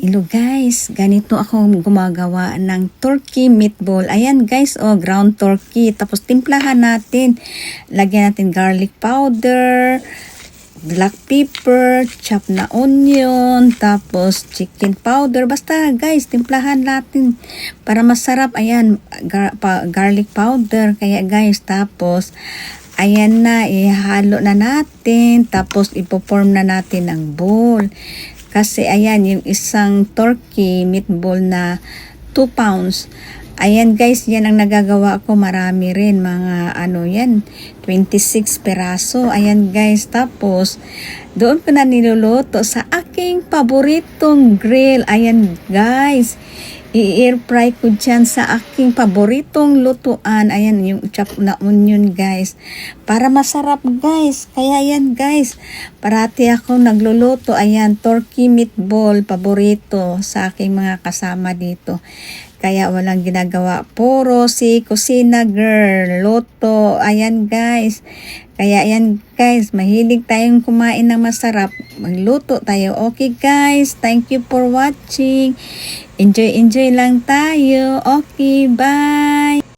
Hello guys, ganito ako gumagawa ng turkey meatball. Ayan guys, ground turkey. Tapos timplahan natin. Lagyan natin garlic powder, black pepper, chopped na onion, tapos chicken powder. Basta guys, timplahan natin para masarap. Ayan, garlic powder. Kaya guys, tapos ayan na, ihalo na natin. Tapos ipoform na natin ng bowl. Kasi ayan, yung isang turkey meatball na 2 pounds. Ayan guys, yan ang nagagawa ko. Marami rin, mga yan, 26 peraso. Ayan guys, tapos doon ko na niluluto sa aking paboritong grill. Ayan guys, i-air fry ko dyan sa aking paboritong lutuan. Ayan, yung chop na onion guys. Para masarap guys. Kaya ayan guys, parati ako nagluluto. Ayan, turkey meatball, paborito sa aking mga kasama dito. Kaya walang ginagawa. Puro si kusina girl, luto. Ayan guys. Kaya ayan guys, mahilig tayong kumain ng masarap. Magluto tayo. Okay guys, thank you for watching. Enjoy lang tayo. Okay, bye!